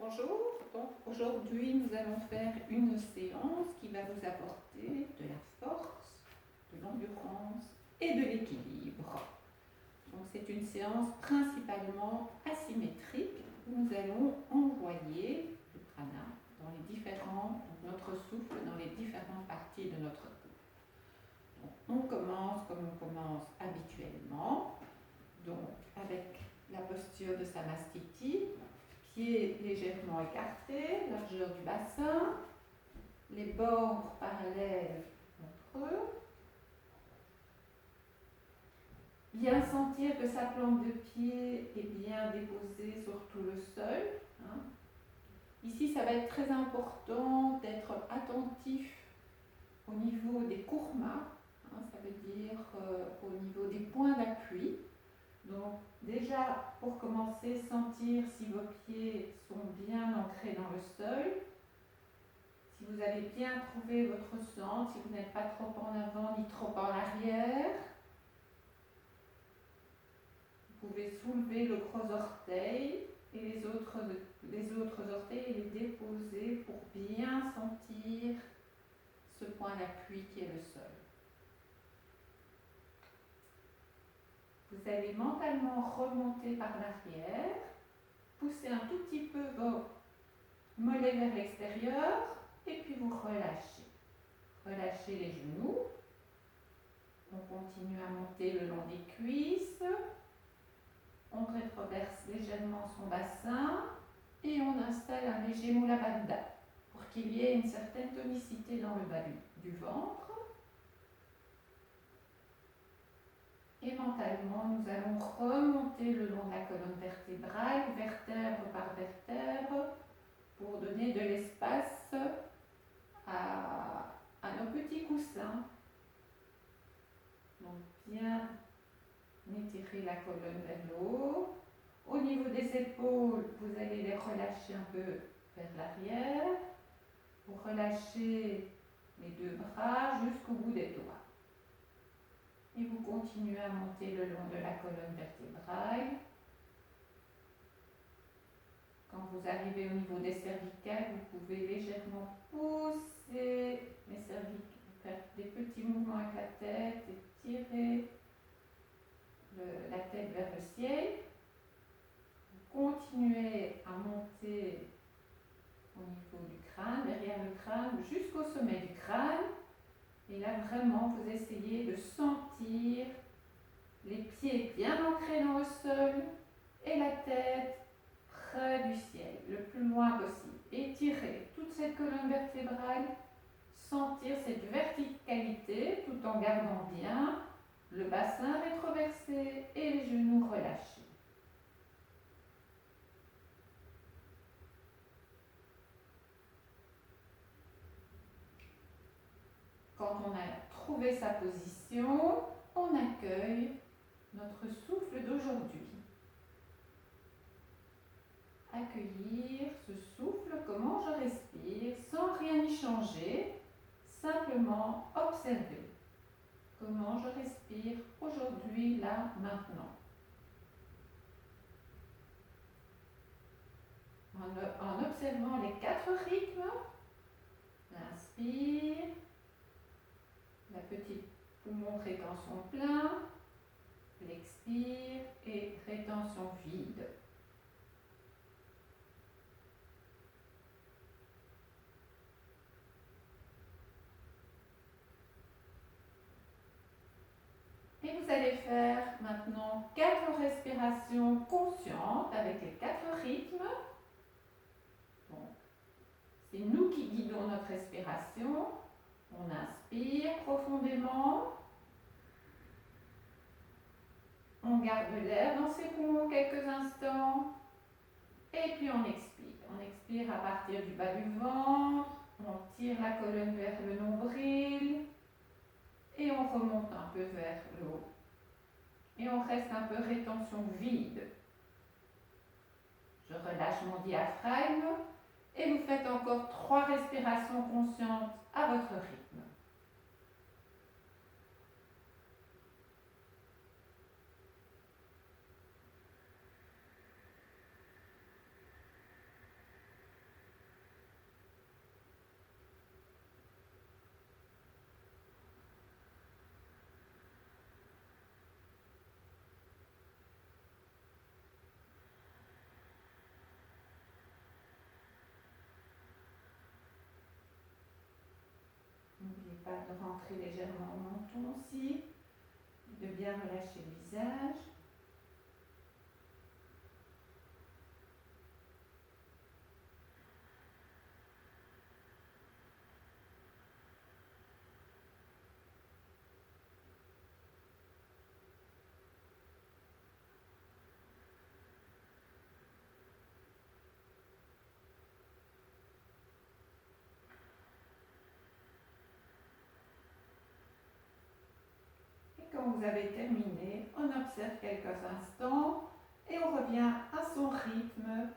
Bonjour, donc aujourd'hui nous allons faire une séance qui va vous apporter de la force, de l'endurance et de l'équilibre. Donc c'est une séance principalement asymétrique où nous allons envoyer le prana dans les différents, notre souffle dans les différentes parties de notre corps. Donc on commence comme on commence habituellement, donc avec la posture de Samastiti, pieds légèrement écartés, largeur du bassin, les bords parallèles entre eux. Bien sentir que sa plante de pied est bien déposée sur tout le sol. Ici, ça va être très important d'être attentif au niveau des kurmas, ça veut dire au niveau des points d'appui. Donc déjà, pour commencer, sentir si vos pieds sont bien ancrés dans le sol, si vous avez bien trouvé votre centre, si vous n'êtes pas trop en avant ni trop en arrière. Vous pouvez soulever le gros orteil et les autres orteils et les déposer pour bien sentir ce point d'appui qui est le sol. Vous allez mentalement remonter par l'arrière, pousser un tout petit peu vos mollets vers l'extérieur et puis vous relâchez. Relâchez les genoux. On continue à monter le long des cuisses. On rétroverse légèrement son bassin et on installe un léger Mula Bandha pour qu'il y ait une certaine tonicité dans le bas du ventre. Et mentalement, nous allons remonter le long de la colonne vertébrale, vertèbre par vertèbre, pour donner de l'espace à nos petits coussins. Donc bien étirer la colonne vers le haut. Au niveau des épaules, vous allez les relâcher un peu vers l'arrière. Vous relâchez les deux bras jusqu'au bout des doigts. Et vous continuez à monter le long de la colonne vertébrale. Quand vous arrivez au niveau des cervicales, vous pouvez légèrement pousser les cervicales, faire des petits mouvements avec la tête et tirer la tête vers le ciel. Vous continuez à monter au niveau du crâne, derrière le crâne, jusqu'au sommet du crâne. Et là, vraiment, vous essayez de sentir les pieds bien ancrés dans le sol et la tête près du ciel, le plus loin possible. Étirez toute cette colonne vertébrale, sentir cette verticalité tout en gardant bien le bassin rétroversé et les genoux relâchés. Quand on a trouvé sa position, on accueille notre souffle d'aujourd'hui. Accueillir ce souffle, comment je respire, sans rien y changer, simplement observer comment je respire aujourd'hui, là, maintenant. En observant les 4 rythmes, l'inspire, la petite poumon rétention plein, l'expire et rétention vide. Et vous allez faire maintenant 4 respirations conscientes avec les 4 rythmes. Donc, c'est nous qui guidons notre respiration. On inspire profondément. On garde l'air dans ses poumons quelques instants. Et puis on expire. On expire à partir du bas du ventre. On tire la colonne vers le nombril. Et on remonte un peu vers le haut. Et on reste un peu rétention vide. Je relâche mon diaphragme. Et vous faites encore 3 respirations conscientes à votre rythme. de rentrer légèrement au menton aussi, de bien relâcher le visage. Quand vous avez terminé, on observe quelques instants et on revient à son rythme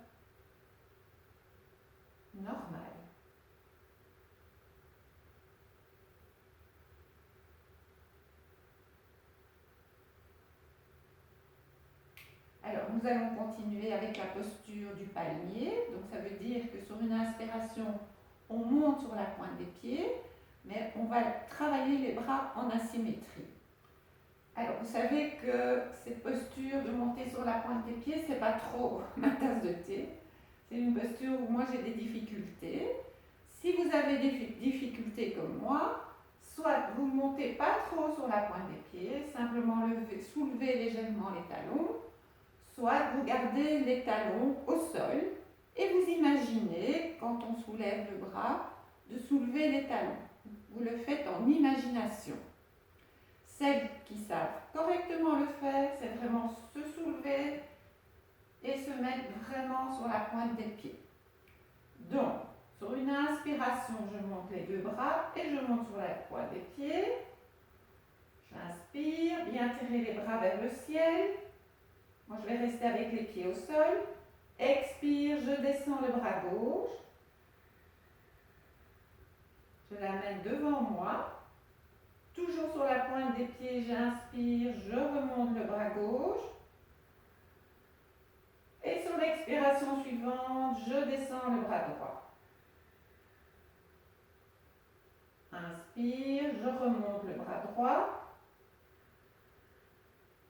normal. Alors, nous allons continuer avec la posture du palmier. Donc, ça veut dire que sur une inspiration, on monte sur la pointe des pieds, mais on va travailler les bras en asymétrie. Alors, vous savez que cette posture de monter sur la pointe des pieds, c'est pas trop ma tasse de thé. C'est une posture où moi j'ai des difficultés. Si vous avez des difficultés comme moi, soit vous ne montez pas trop sur la pointe des pieds, simplement soulevez légèrement les talons, soit vous gardez les talons au sol et vous imaginez, quand on soulève le bras, de soulever les talons. Vous le faites en imagination. Celles qui savent correctement le faire, c'est vraiment se soulever et se mettre vraiment sur la pointe des pieds. Donc, sur une inspiration, je monte les deux bras et je monte sur la pointe des pieds. J'inspire, bien tirer les bras vers le ciel. Moi, je vais rester avec les pieds au sol. Expire, je descends le bras gauche. Je l'amène devant moi. Toujours sur la pointe des pieds, j'inspire, je remonte le bras gauche. Et sur l'expiration suivante, je descends le bras droit. Inspire, je remonte le bras droit.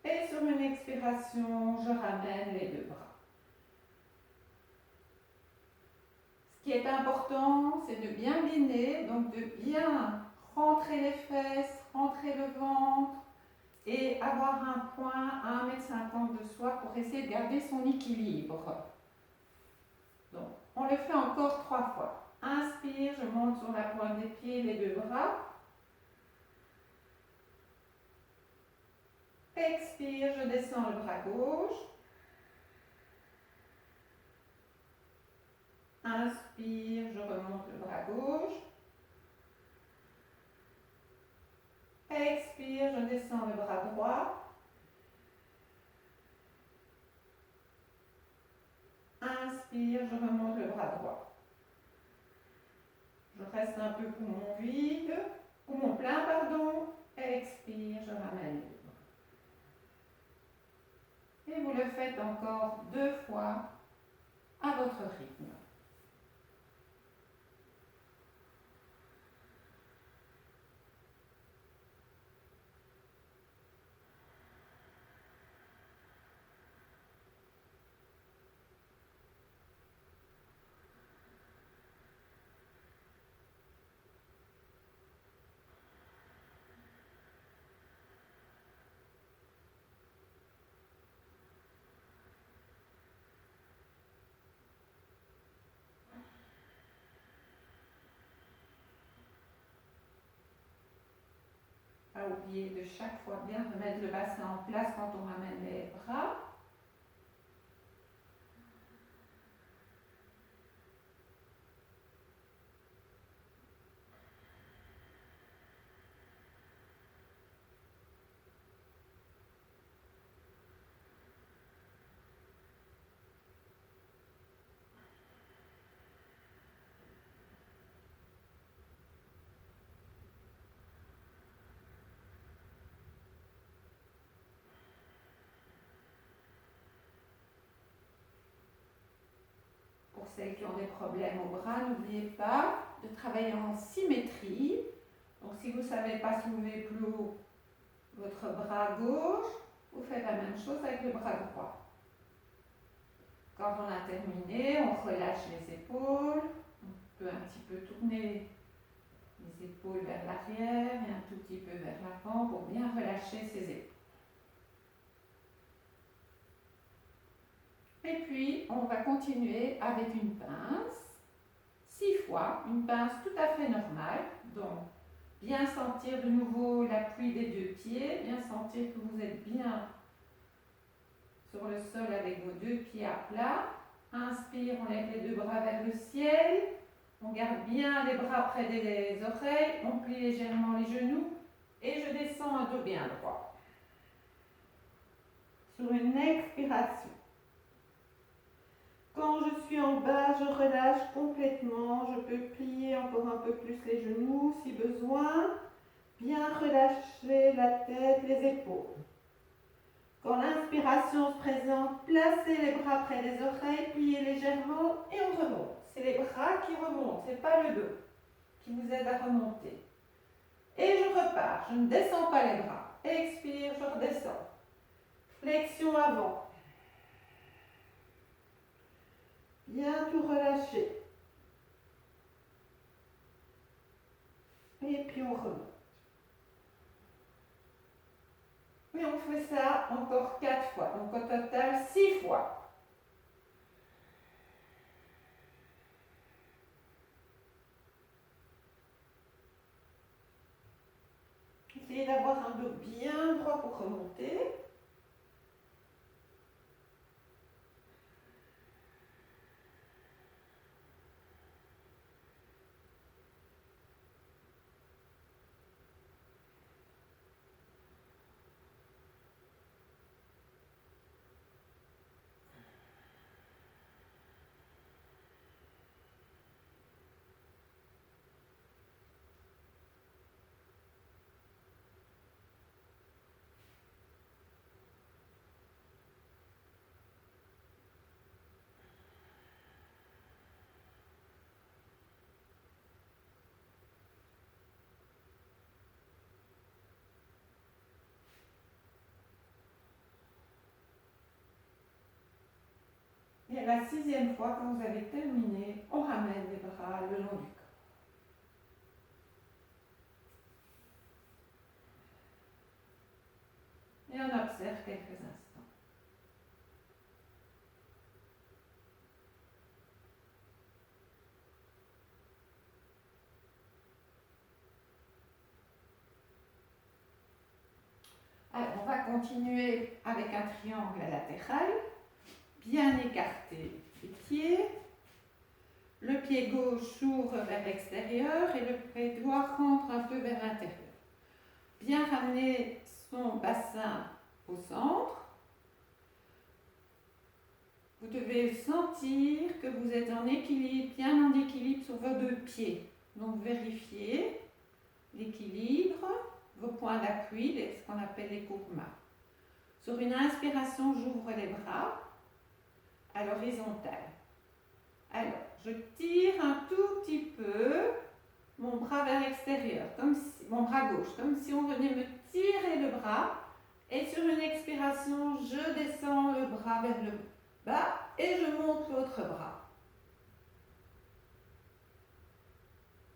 Et sur une expiration, je ramène les deux bras. Ce qui est important, c'est de bien gainer, donc de bien rentrer les fesses, rentrer le ventre et avoir un point à 1,50 m de soi pour essayer de garder son équilibre. Donc, on le fait encore 3 fois. Inspire, je monte sur la pointe des pieds, les deux bras. Expire, je descends le bras gauche. Inspire, je remonte le bras gauche. Expire, je descends le bras droit. Inspire, je remonte le bras droit. Je reste un peu poumon plein, pardon. Expire, je ramène les bras. Et vous le faites encore 2 fois à votre rythme. Pas oublier de chaque fois bien remettre le bassin en place quand on ramène les bras. Pour celles qui ont des problèmes au bras, n'oubliez pas de travailler en symétrie. Donc si vous ne savez pas soulever plus haut votre bras gauche, vous faites la même chose avec le bras droit. Quand on a terminé, on relâche les épaules, on peut un petit peu tourner Les épaules vers l'arrière et un tout petit peu vers l'avant pour bien relâcher ses épaules. Et puis, on va continuer avec une pince, 6 fois, une pince tout à fait normale. Donc, bien sentir de nouveau l'appui des 2 pieds, bien sentir que vous êtes bien sur le sol avec vos 2 pieds à plat. Inspire, on lève les 2 bras vers le ciel. On garde bien les bras près des oreilles. On plie légèrement les genoux. Et je descends un dos bien droit. Sur une expiration. Quand je suis en bas, je relâche complètement. Je peux plier encore un peu plus les genoux si besoin. Bien relâcher la tête, les épaules. Quand l'inspiration se présente, placez les bras près des oreilles, pliez légèrement et on remonte. C'est les bras qui remontent, ce n'est pas le dos qui vous aide à remonter. Et je repars, je ne descends pas les bras. Expire, je redescends. Flexion avant. Bien tout relâcher. Et puis on remonte. Et on fait ça encore 4 fois, donc au total 6 fois. Essayez d'avoir un dos bien droit pour remonter. Et à la 6e fois, quand vous avez terminé, on ramène les bras le long du corps. Et on observe quelques instants. Alors, on va continuer avec un triangle latéral. Bien écarter les pieds. Le pied gauche s'ouvre vers l'extérieur et le pied droit rentre un peu vers l'intérieur. Bien ramener son bassin au centre. Vous devez sentir que vous êtes en équilibre, bien en équilibre sur vos 2 pieds. Donc vérifiez l'équilibre, vos points d'appui, ce qu'on appelle les courbes-mains. Sur une inspiration, j'ouvre les bras à l'horizontale. Alors, je tire un tout petit peu mon bras vers l'extérieur, mon bras gauche, comme si on venait me tirer le bras. Et sur une expiration, je descends le bras vers le bas et je monte l'autre bras.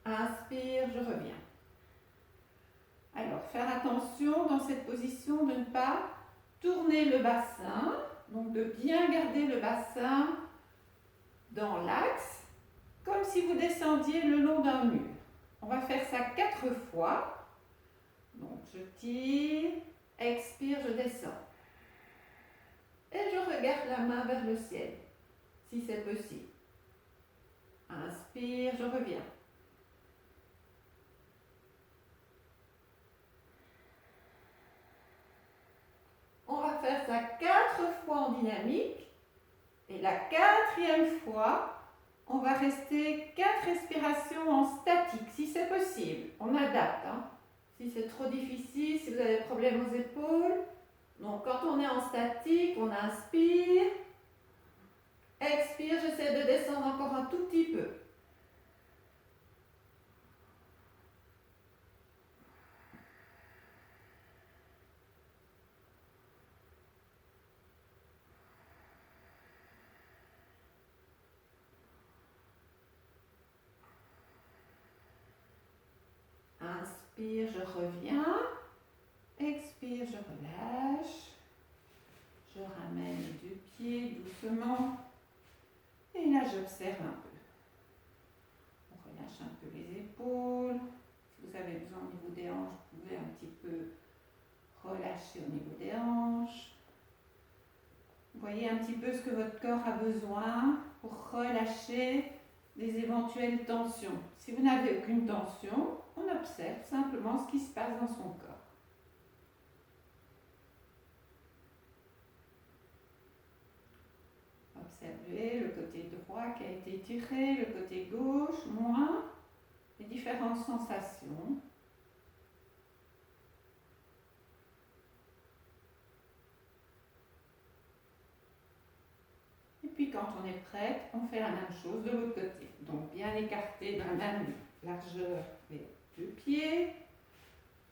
Inspire, je reviens. Alors, faire attention dans cette position de ne pas tourner le bassin, donc de bien garder le bassin dans l'axe, comme si vous descendiez le long d'un mur. On va faire ça 4 fois. Donc, je tire, expire, je descends. Et je regarde la main vers le ciel, si c'est possible. Inspire, je reviens. On va faire ça 4 fois en dynamique. Et la 4e fois, on va rester 4 respirations en statique, si c'est possible. On adapte. Si c'est trop difficile, si vous avez des problèmes aux épaules. Donc, quand on est en statique, on inspire. Expire, j'essaie de descendre encore un tout petit peu. Inspire, je reviens. Expire, je relâche. Je ramène les deux pieds doucement. Et là, j'observe un peu. On relâche un peu les épaules. Si vous avez besoin au niveau des hanches, vous pouvez un petit peu relâcher au niveau des hanches. Voyez un petit peu ce que votre corps a besoin pour relâcher des éventuelles tensions. Si vous n'avez aucune tension, on observe simplement ce qui se passe dans son corps. Observez le côté droit qui a été étiré, le côté gauche, moins, les différentes sensations. Et puis quand on est prête, on fait la même chose de l'autre côté. Donc bien écarté dans la même largeur les deux pieds.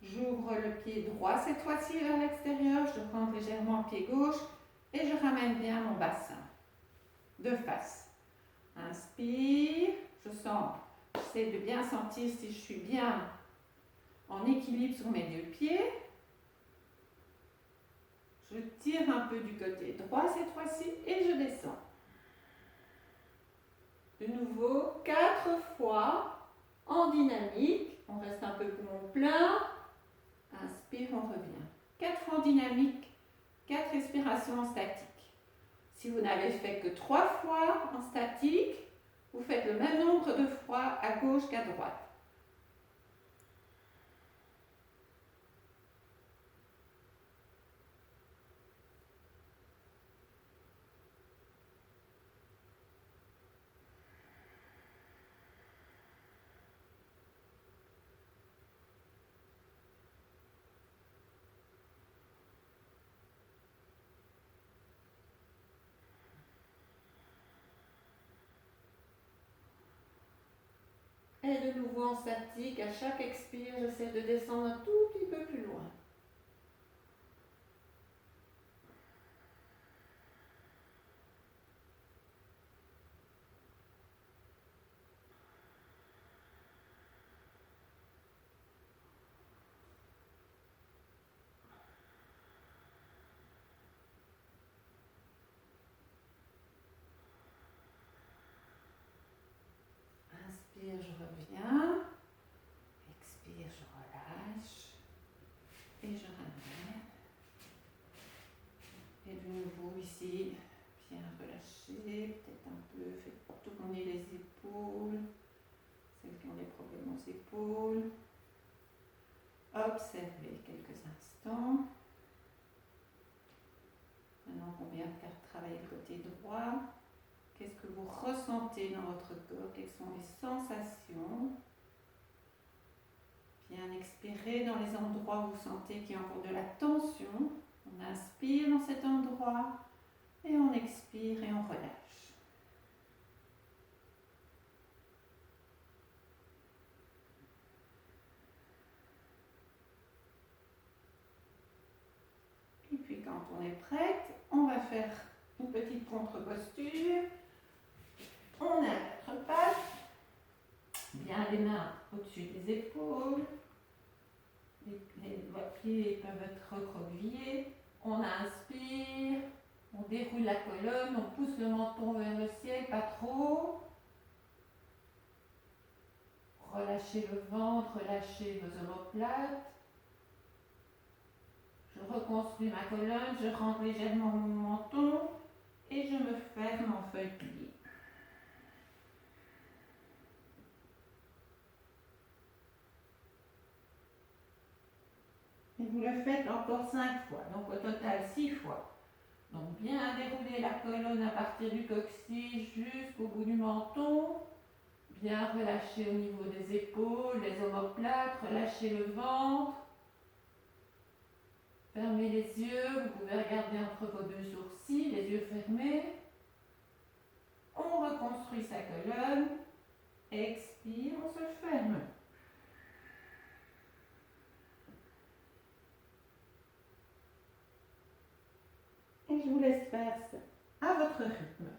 J'ouvre le pied droit cette fois-ci vers l'extérieur, je prends légèrement le pied gauche et je ramène bien mon bassin de face. Inspire, j'essaie de bien sentir si je suis bien en équilibre sur mes deux pieds. Je tire un peu du côté droit cette fois-ci et je descends. De nouveau, 4 fois en dynamique. On reste un peu poumon plein. Inspire, on revient. 4 fois en dynamique, 4 respirations en statique. Si vous n'avez fait que 3 fois en statique, vous faites le même nombre de fois à gauche qu'à droite. Et de nouveau en statique, à chaque expire, j'essaie de descendre un tout petit peu plus loin. Inspire, je reviens. Expire, je relâche. Et je ramène. Et de nouveau ici, bien relâcher, peut-être un peu, faites tourner les épaules, celles qui ont des problèmes aux épaules. Observez quelques instants. Maintenant qu'on vient de faire travailler le côté droit, qu'est-ce que vous ressentez dans votre corps? Quelles sont les sensations? Bien expirer dans les endroits où vous sentez qu'il y a encore de la tension. On inspire dans cet endroit et on expire et on relâche. Et puis quand on est prête, on va faire une petite contre-posture. On a 4 pattes, bien les mains au-dessus des épaules, les pieds peuvent être recroquevillés. On inspire, on déroule la colonne, on pousse le menton vers le ciel, pas trop. Relâchez le ventre, relâchez vos omoplates. Je reconstruis ma colonne, je rentre légèrement mon menton et je me ferme en feuille pliée. Et vous le faites encore 5 fois, donc au total 6 fois. Donc bien dérouler la colonne à partir du coccyx jusqu'au bout du menton. Bien relâcher au niveau des épaules, les omoplates, relâcher le ventre. Fermez les yeux, vous pouvez regarder entre vos 2 sourcils, les yeux fermés. On reconstruit sa colonne. Expire, on se ferme. Et je vous laisse faire ça à votre rythme.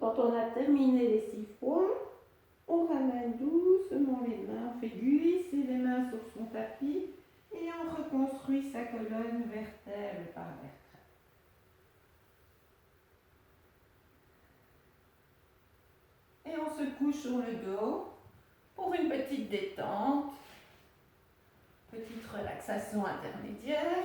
Quand on a terminé les 6 points, on ramène doucement les mains, on fait glisser les mains sur son tapis et on reconstruit sa colonne vertèbre par vertèbre. Et on se couche sur le dos pour une petite détente, petite relaxation intermédiaire.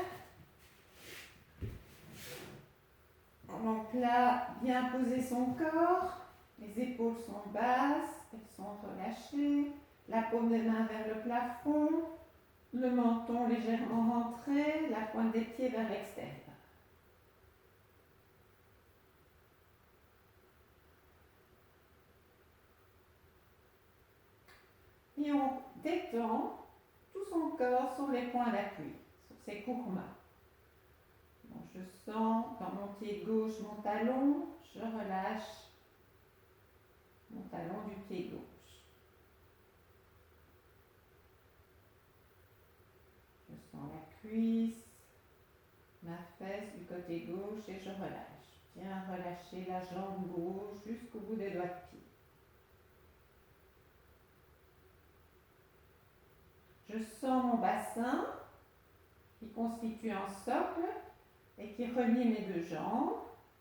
Donc là, bien poser son corps, les épaules sont basses, elles sont relâchées, la paume des mains vers le plafond, le menton légèrement rentré, la pointe des pieds vers l'extérieur. Et on détend tout son corps sur les points d'appui, sur ses courroies. Donc je sens dans mon pied gauche mon talon, je relâche mon talon du pied gauche. Je sens la cuisse, ma fesse du côté gauche et je relâche. Bien relâcher la jambe gauche jusqu'au bout des doigts de pied. Je sens mon bassin qui constitue un socle et qui relie mes deux jambes.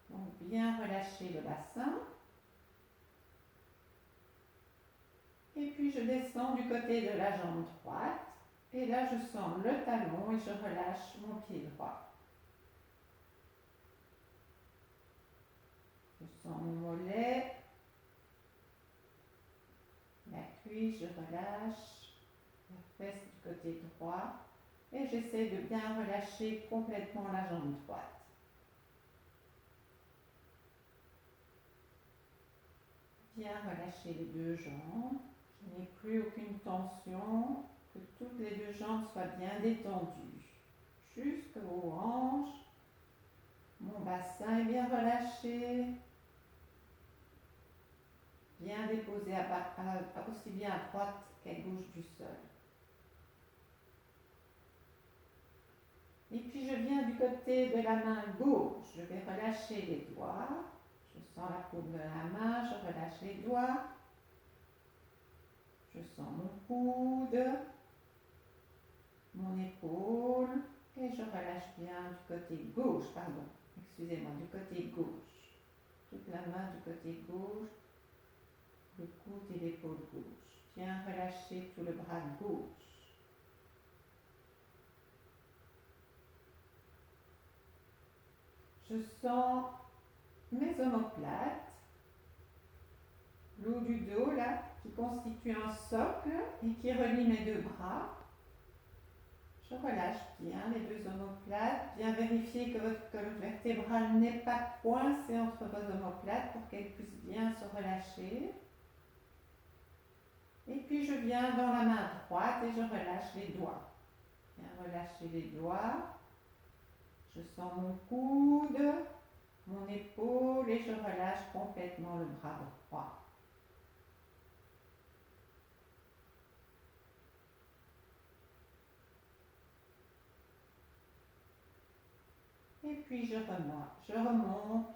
Donc bien relâcher le bassin. Et puis je descends du côté de la jambe droite. Et là je sens le talon et je relâche mon pied droit. Je sens mon mollet, la cuisse, je relâche, la fesse du côté droit. Et j'essaie de bien relâcher complètement la jambe droite. Bien relâcher les deux jambes. Je n'ai plus aucune tension. Que toutes les deux jambes soient bien détendues. Jusqu'aux hanches. Mon bassin est bien relâché. Bien déposé aussi bien à droite qu'à gauche du sol. Et puis je viens du côté de la main gauche. Je vais relâcher les doigts. Je sens la paume de la main, je relâche les doigts. Je sens mon coude, mon épaule et je relâche bien du côté gauche, excusez-moi, du côté gauche. Toute la main du côté gauche, le coude et l'épaule gauche. Bien relâcher tout le bras gauche. Je sens mes omoplates, l'eau du dos là, qui constitue un socle et qui relie mes deux bras. Je relâche bien les deux omoplates, bien vérifier que votre colonne vertébrale n'est pas coincée entre vos omoplates pour qu'elle puisse bien se relâcher. Et puis je viens dans la main droite et je relâche les doigts. Bien relâcher les doigts. Je sens mon coude, mon épaule et je relâche complètement le bras droit. Et puis je remonte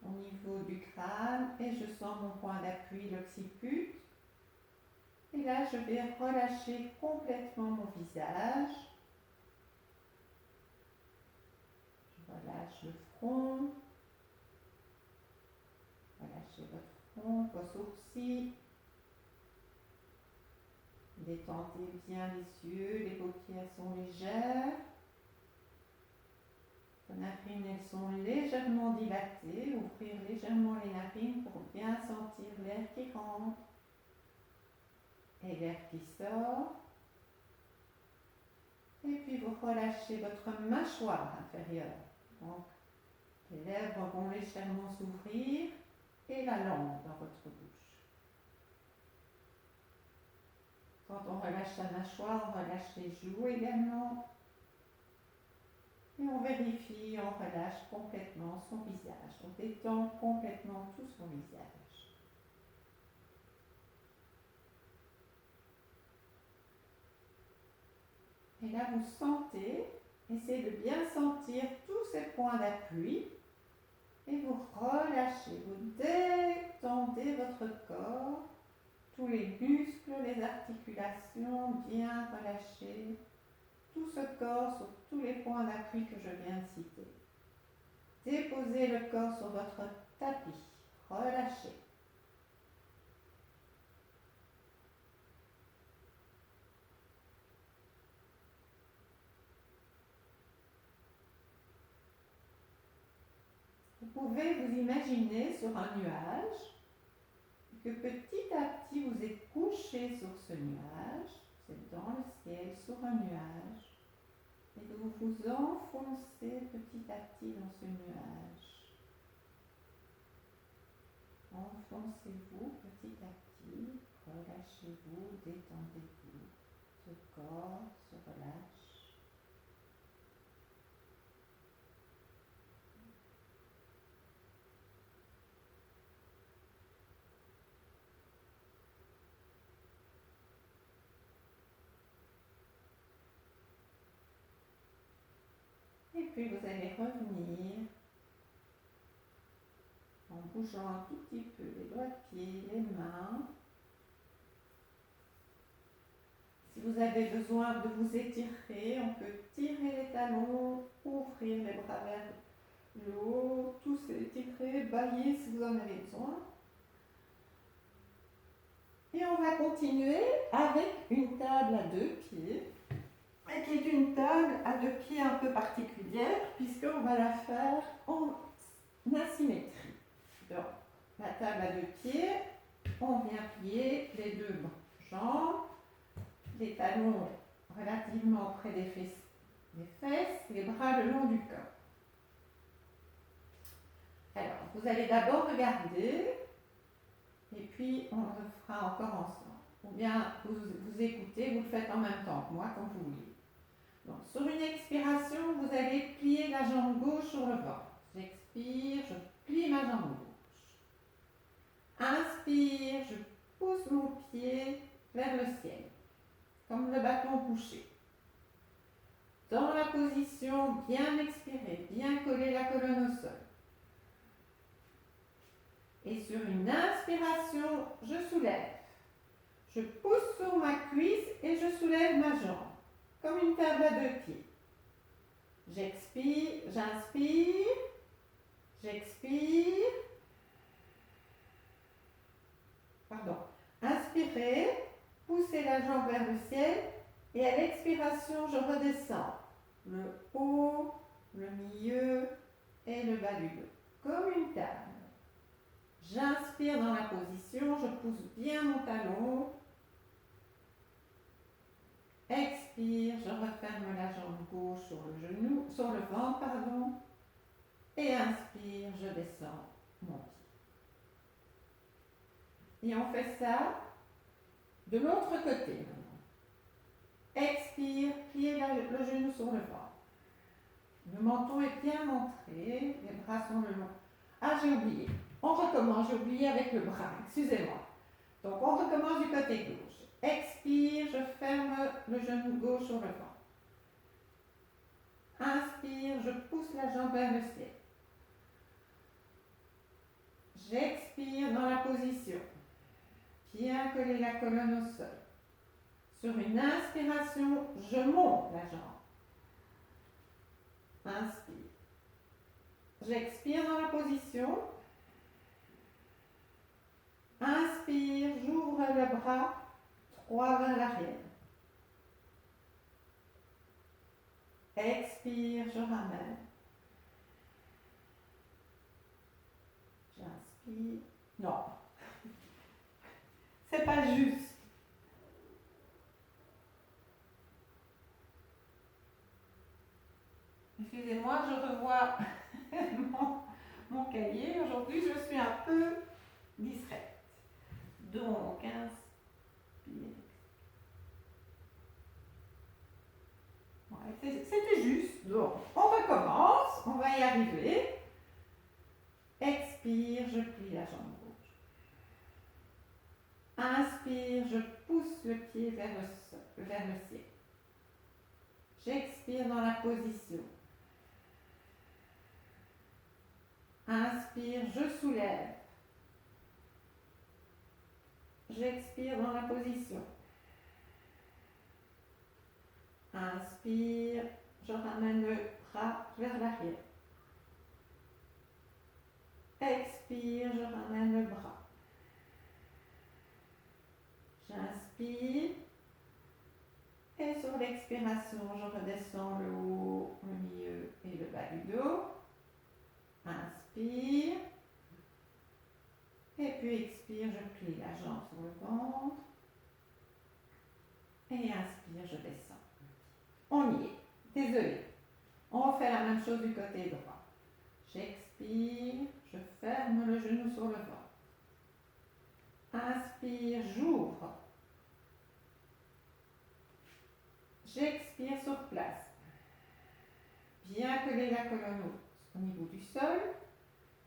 au niveau du crâne et je sens mon point d'appui, l'occiput. Et là, je vais relâcher complètement mon visage. Je relâche le front. Relâchez votre front, vos sourcils. Détendez bien les yeux, les paupières sont légères. Vos narines, elles sont légèrement dilatées. Ouvrir légèrement les narines pour bien sentir l'air qui rentre et l'air qui sort. Et puis vous relâchez votre mâchoire inférieure. Donc, les lèvres vont légèrement s'ouvrir et la langue dans votre bouche. Quand on relâche la mâchoire, on relâche les joues également. Et on vérifie, on relâche complètement son visage. On détend complètement tout son visage. Et là, vous sentez, essayez de bien sentir tous ces points d'appui Et vous relâchez, vous détendez votre corps, tous les muscles, les articulations bien relâchés, tout ce corps sur tous les points d'appui que je viens de citer. Déposez le corps sur votre tapis, relâchez. Vous pouvez vous imaginer sur un nuage, que petit à petit vous êtes couché sur ce nuage, vous êtes dans le ciel, sur un nuage, et que vous vous enfoncez petit à petit dans ce nuage. Enfoncez-vous petit à petit, relâchez-vous, détendez-vous, ce corps se relâche. Et puis vous allez revenir en bougeant un tout petit peu les doigts de pied, les mains. Si vous avez besoin de vous étirer, on peut tirer les talons, ouvrir les bras vers le haut, tous étirer, bailler si vous en avez besoin. Et on va continuer avec une table à 2 pieds, qui est une table à 2 pieds un peu particulière, puisqu'on va la faire en asymétrie. Donc, la table à 2 pieds, on vient plier les 2 jambes, les talons relativement près des fesses, les bras le long du corps. Alors, vous allez d'abord regarder, et puis on le fera encore ensemble. Ou bien vous écoutez, vous le faites en même temps que moi, comme vous voulez. Donc, sur une expiration, vous allez plier la jambe gauche sur le ventre. J'expire, je plie ma jambe gauche. Inspire, je pousse mon pied vers le ciel, comme le bâton couché. Dans la position, bien expirer, bien coller la colonne au sol. Et sur une inspiration, je soulève. Je pousse sur ma cuisse et je soulève ma jambe, comme une table à 2 pieds. J'expire, j'inspire, j'expire. Pardon. Inspirez, poussez la jambe vers le ciel et à l'expiration, je redescends. Le haut, le milieu et le bas du dos, comme une table. J'inspire dans la position, je pousse bien mon talon. Expire, je referme la jambe gauche sur le genou, sur le ventre, pardon. Et inspire, je descends mon pied. Et on fait ça de l'autre côté maintenant. Expire, pliez le genou sur le ventre. Le menton est bien montré, les bras sont le long. Ah, j'ai oublié. On recommence, j'ai oublié avec le bras, excusez-moi. Donc on recommence du côté gauche. Expire, je ferme le genou gauche sur le ventre. Inspire, je pousse la jambe vers le ciel. J'expire dans la position. Bien coller la colonne au sol. Sur une inspiration, je monte la jambe. Inspire. J'expire dans la position. Inspire, j'ouvre le bras, 3 vers l'arrière. Expire, je ramène. J'inspire. Non. C'est pas juste. Excusez-moi, je revois mon cahier. Aujourd'hui, je suis un peu distraite. Donc, inspire. Ouais, c'était juste. Donc, on recommence. On va y arriver. Expire, je plie la jambe gauche. Inspire, je pousse le pied vers le ciel. J'expire dans la position. Inspire. Inspire, je soulève. J'expire dans la position. Inspire, je ramène le bras vers l'arrière. Expire, je ramène le bras. J'inspire. Et sur l'expiration, je redescends le haut, le milieu et le bas du dos. Inspire. Et puis expire, je plie la jambe sur le ventre. Et inspire, je descends. On y est. Désolé. On refait la même chose du côté droit. J'expire, je ferme le genou sur le ventre. Inspire, j'ouvre. J'expire sur place. Bien coller la colonne au niveau du sol.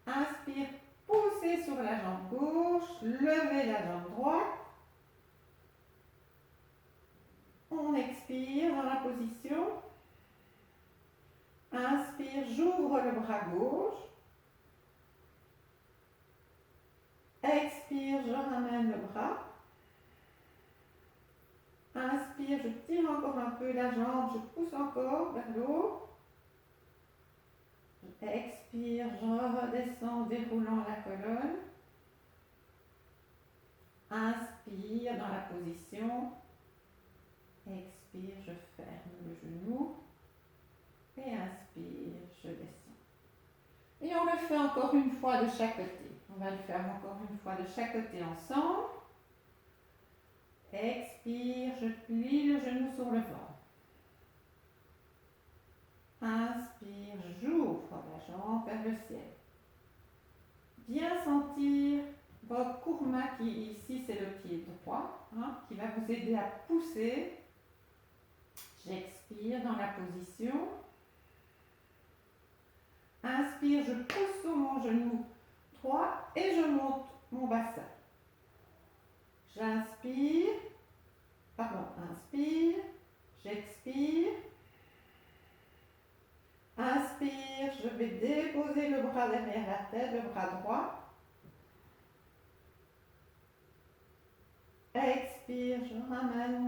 Inspire, poussez sur la jambe gauche, levez la jambe droite. On expire dans la position. Inspire, j'ouvre le bras gauche. Expire, je ramène le bras. Inspire, je tire encore un peu la jambe, je pousse encore vers le haut. Expire, je redescends, déroulant la colonne. Inspire dans la position. Expire, je ferme le genou. Et inspire, je descends. Et on le fait encore une fois de chaque côté. On va le faire encore une fois de chaque côté ensemble. Expire, je plie le genou sur le ventre. Inspire, j'ouvre la jambe vers le ciel. Bien sentir votre kurma qui ici c'est le pied droit, qui va vous aider à pousser. J'expire dans la position. Inspire, je pousse sur mon genou droit et je monte mon bassin. J'inspire, inspire, j'expire. Inspire, je vais déposer le bras derrière la tête, le bras droit. Expire, je ramène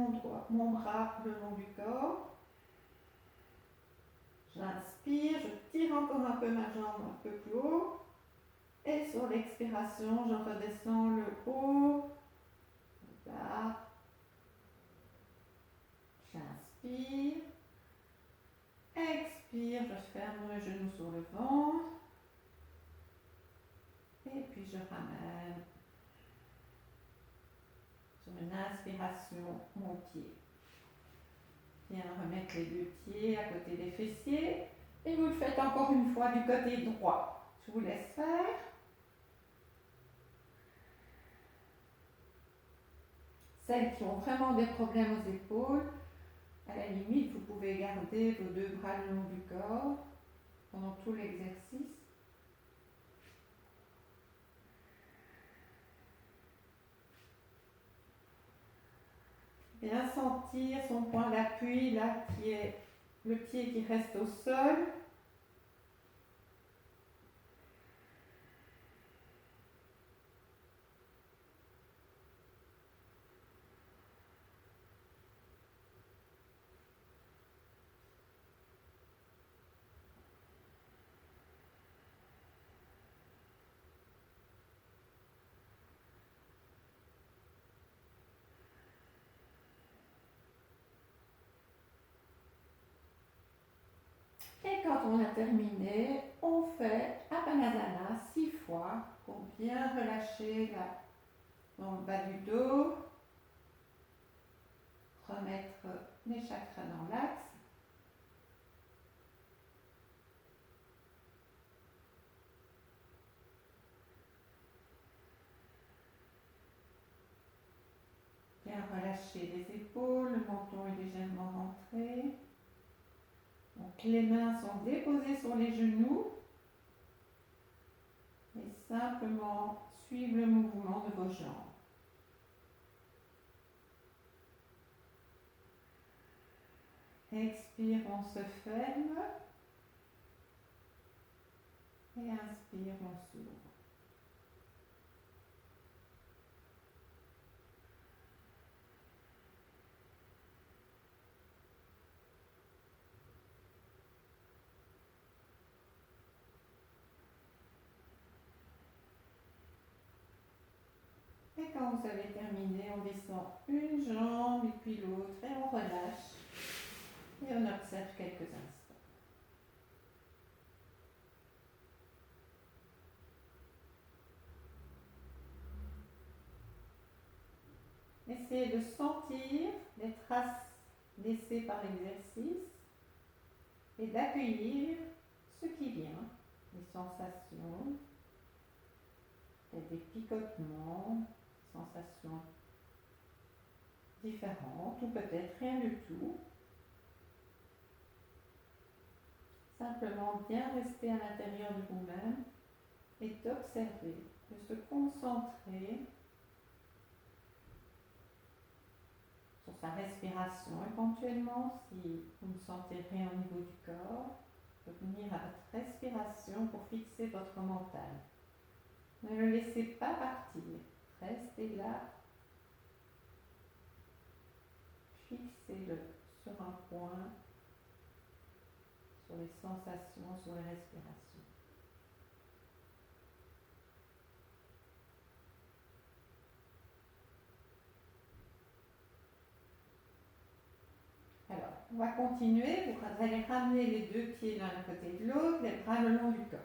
mon bras le long du corps. J'inspire, je tire encore un peu ma jambe un peu plus haut. Et sur l'expiration, je redescends le haut, le bas. J'inspire. Expire, je ferme le genou sur le ventre. Et puis je ramène sur une inspiration mon pied. Bien remettre les deux pieds à côté des fessiers. Et vous le faites encore une fois du côté droit. Je vous laisse faire. Celles qui ont vraiment des problèmes aux épaules, à la limite, vous pouvez garder vos deux bras le long du corps pendant tout l'exercice. Bien sentir son point d'appui là qui est le pied qui reste au sol. Et quand on a terminé, on fait Apanasana 6 fois pour bien relâcher dans le bas du dos, remettre les chakras dans l'axe. Bien relâcher les épaules, le menton est légèrement rentré. Donc les mains sont déposées sur les genoux et simplement suivre le mouvement de vos jambes. Expire, on se ferme. Et inspire, on s'ouvre. Et quand vous avez terminé, on descend une jambe et puis l'autre et on relâche. Et on observe quelques instants. Essayez de sentir les traces laissées par l'exercice et d'accueillir ce qui vient, les sensations, peut-être des picotements, sensations différentes ou peut-être rien du tout. Simplement bien rester à l'intérieur de vous-même et d'observer, de se concentrer sur sa respiration éventuellement, si vous ne sentez rien au niveau du corps, revenir à votre respiration pour fixer votre mental. Ne le laissez pas partir, restez là, fixez-le sur un point, sur les sensations, sur les respirations. Alors, on va continuer, vous allez ramener les deux pieds l'un à côté de l'autre, les bras le long du corps.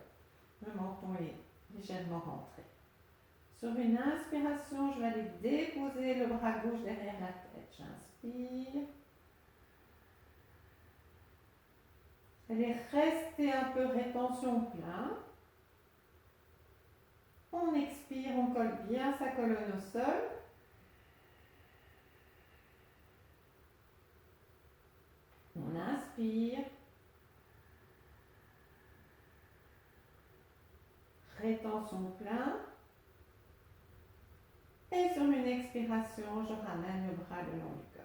Le menton est légèrement rentré. Sur une inspiration, je vais aller déposer le bras gauche derrière la tête. J'inspire. Vous allez rester un peu rétention plein. On expire, on colle bien sa colonne au sol. On inspire. Rétention plein. Et sur une expiration, je ramène le bras le long du corps.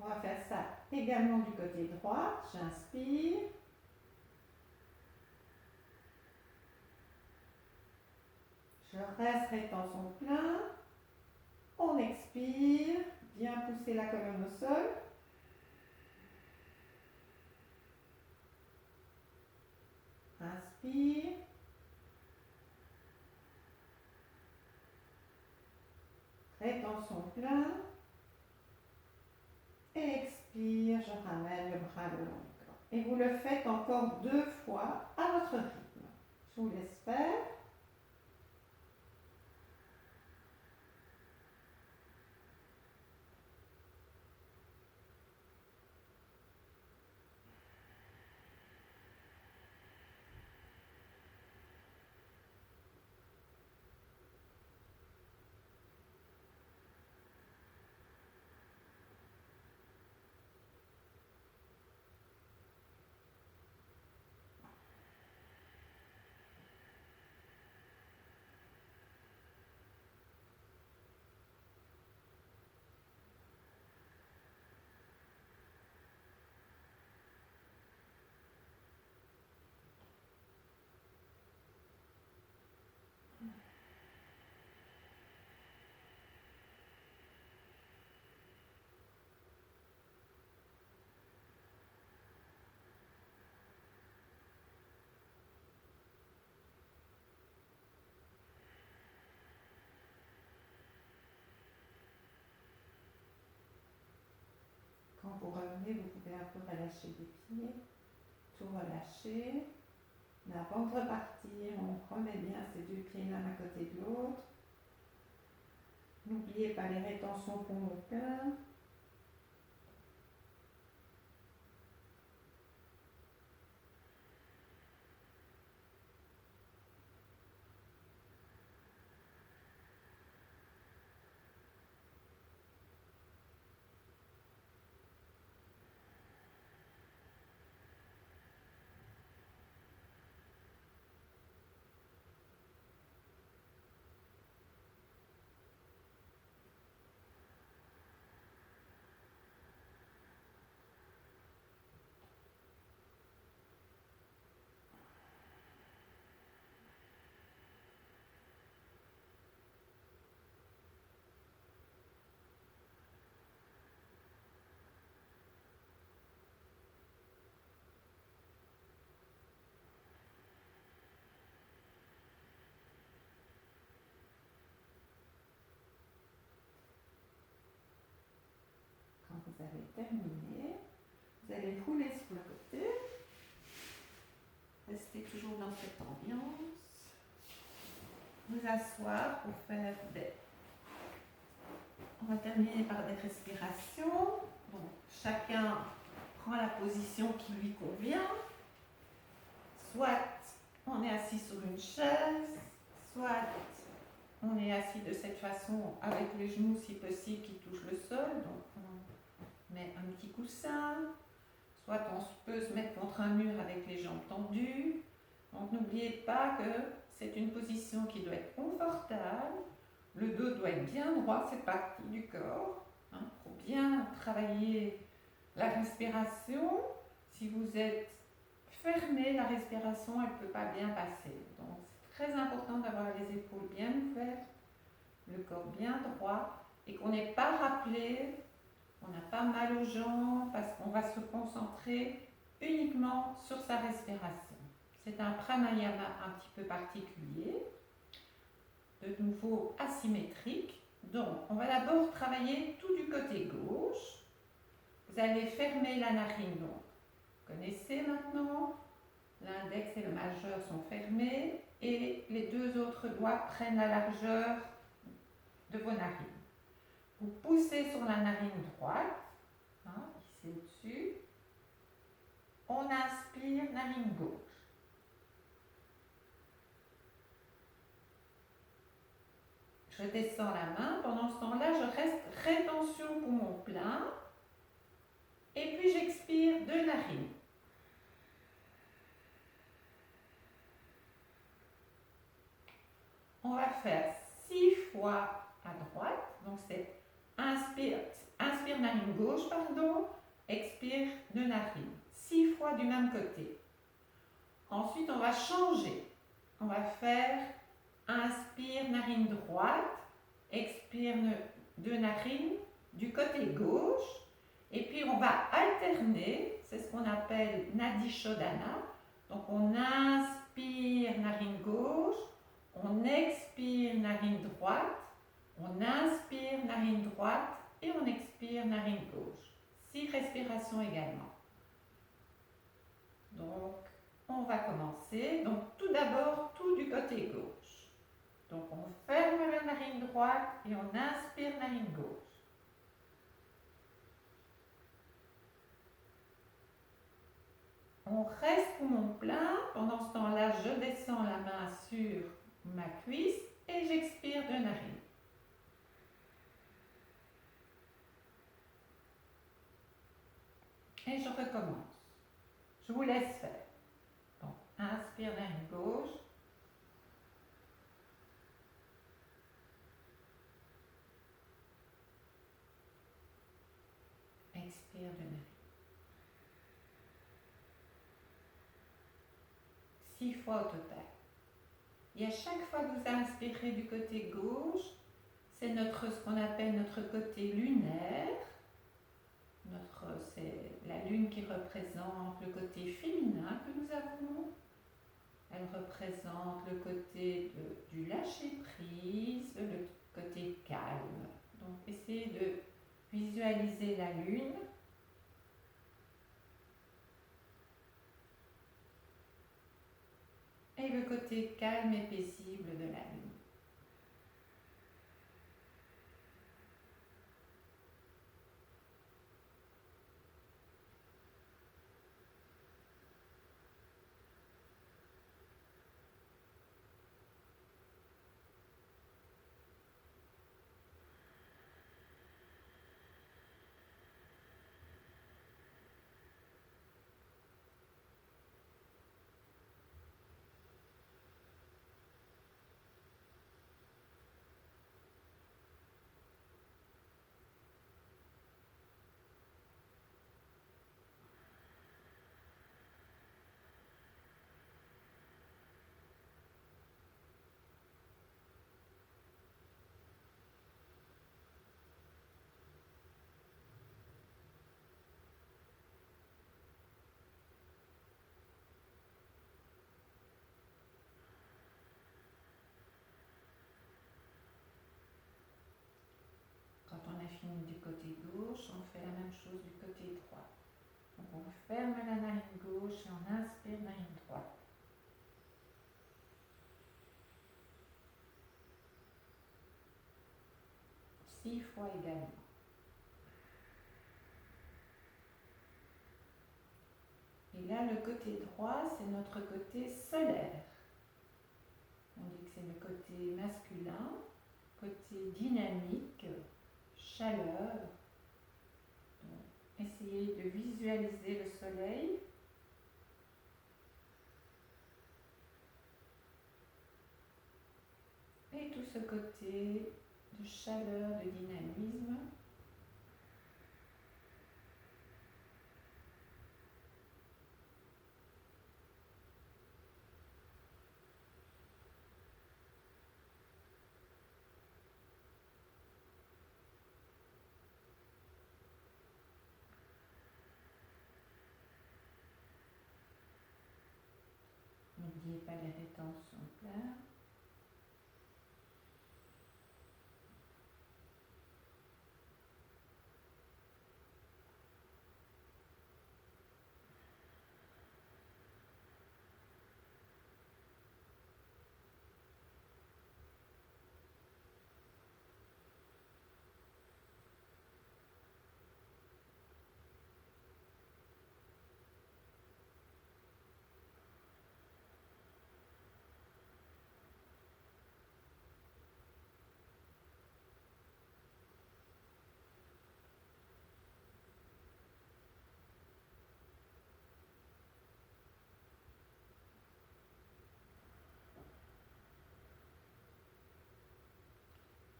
On va faire ça également du côté droit. J'inspire. Je reste rétention plein. On expire. Bien pousser la colonne au sol. Inspire. Rétention plein. Et expire, je ramène le bras le long du corps. Et vous le faites encore 2 fois à votre rythme. Je vous laisse faire. Quand vous revenez, vous pouvez un peu relâcher les pieds, tout relâcher. Mais avant de repartir, on remet bien ces 2 pieds l'un à côté de l'autre. N'oubliez pas les rétentions pour le cœur. vous avez terminé. Vous allez rouler sur le côté. Restez toujours dans cette ambiance. Vous asseoir pour faire des... On va terminer par des respirations. Donc, chacun prend la position qui lui convient. Soit on est assis sur une chaise, soit on est assis de cette façon avec les genoux si possible qui touchent le sol. Donc on met un petit coussin. Soit on peut se mettre contre un mur avec les jambes tendues. Donc n'oubliez pas que c'est une position qui doit être confortable. Le dos doit être bien droit, cette partie du corps, pour bien travailler la respiration. Si vous êtes fermé, la respiration elle ne peut pas bien passer. Donc c'est très important d'avoir les épaules bien ouvertes, le corps bien droit et qu'on n'ait pas rappelé, on n'a pas mal aux jambes parce qu'on va se concentrer uniquement sur sa respiration. C'est un pranayama un petit peu particulier, de nouveau asymétrique. Donc on va d'abord travailler tout du côté gauche. Vous allez fermer la narine. Donc, vous connaissez maintenant, l'index et le majeur sont fermés et les deux autres doigts prennent la largeur de vos narines. Vous poussez sur la narine droite, ici au-dessus. On inspire, narine gauche. Je descends la main. Pendant ce temps-là, je reste rétention poumon plein. Et puis j'expire de narine. On va faire 6 fois à droite. Donc c'est inspire narine gauche, expire de narine. 6 fois du même côté. Ensuite, on va changer. On va faire inspire narine droite, expire de narine du côté gauche. Et puis on va alterner, c'est ce qu'on appelle Nadi Shodhana. Donc on inspire narine gauche, on expire narine droite, on inspire narine droite et on expire narine gauche. 6 respirations également. Donc on va commencer. Donc tout d'abord, tout du côté gauche. Donc on ferme la narine droite et on inspire narine gauche. On reste poumon plein. Pendant ce temps-là, je descends la main sur ma cuisse et j'expire de narine. Et je recommence. Je vous laisse faire. Donc, inspire narine gauche. Expire de narine. 6 fois au total. Et à chaque fois que vous inspirez du côté gauche, c'est ce qu'on appelle notre côté lunaire. C'est la lune qui représente le côté féminin que nous avons. Elle représente le côté du lâcher-prise, le côté calme. Donc essayez de visualiser la lune. Et le côté calme et paisible de la lune. gauche, on fait la même chose du côté droit. Donc on ferme la narine gauche et on inspire narine droite. 6 fois également. Et là, le côté droit, c'est notre côté solaire. On dit que c'est le côté masculin, côté dynamique, chaleur. Donc, essayez de visualiser le soleil. Et tout ce côté de chaleur, de dynamisme. N'oubliez pas les rétentions pleines.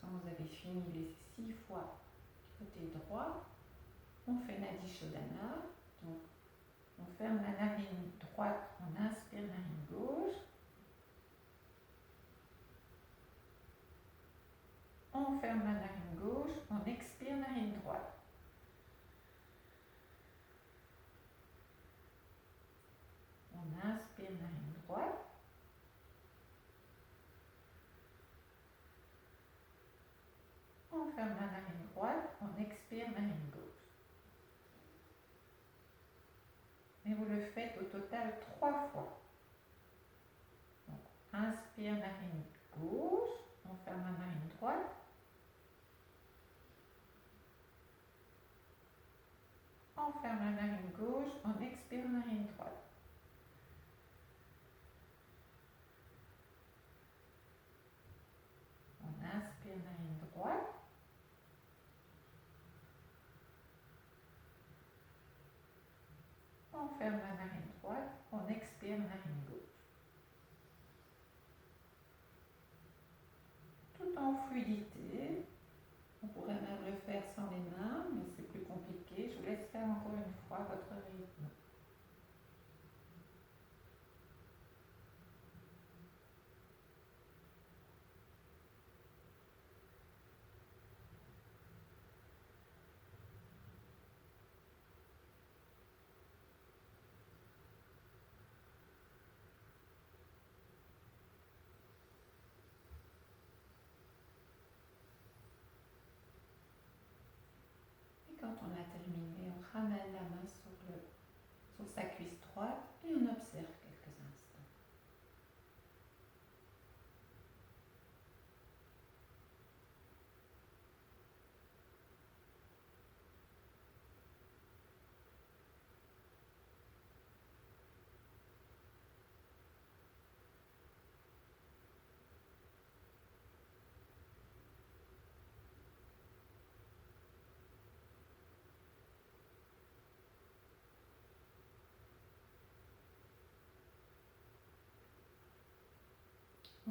Quand vous avez fini les 6 fois du côté droit, on fait Nadi Shodhana. Donc, on ferme la narine droite, on inspire narine gauche. On ferme la narine gauche, on expire narine droite. On inspire narine droite. On ferme la narine droite, on expire narine gauche. Et vous le faites au total 3 fois. Donc, inspire narine gauche, on ferme la narine droite. On ferme la narine gauche, on expire narine droite. On inspire narine droite. On ferme la narine droite, on expire narine gauche. Tout en fluidité. On pourrait même le faire sans les mains, mais c'est plus compliqué. Je vous laisse faire encore une fois votre rythme. Quand on a terminé, on ramène la main sur sa cuisse droite et on observe quelques instants.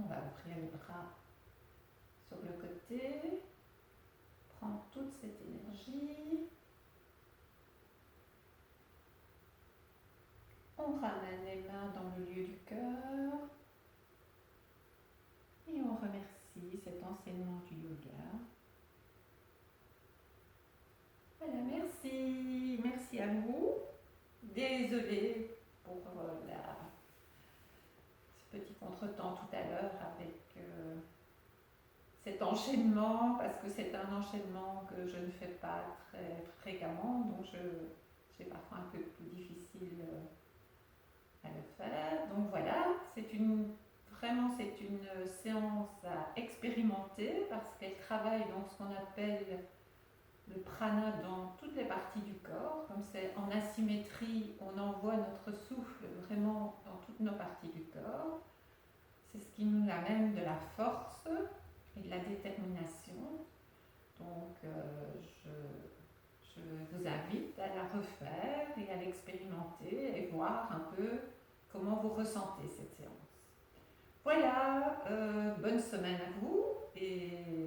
On va ouvrir les bras sur le côté, prendre toute cette énergie. On ramène les mains dans le lieu du cœur et on remercie cet enseignement du yoga. Voilà, merci. Merci à vous. Désolée pour ce petit contretemps tout à l'heure avec cet enchaînement, parce que c'est un enchaînement que je ne fais pas très fréquemment, donc j'ai parfois un peu plus difficile à le faire. Donc voilà, vraiment c'est une séance à expérimenter parce qu'elle travaille donc ce qu'on appelle le prana dans toutes les parties du corps. Comme c'est en asymétrie, on envoie notre souffle vraiment dans toutes nos parties du corps. C'est ce qui nous amène de la force et de la détermination. Donc je vous invite à la refaire et à l'expérimenter et voir un peu comment vous ressentez cette séance. Voilà, bonne semaine à vous et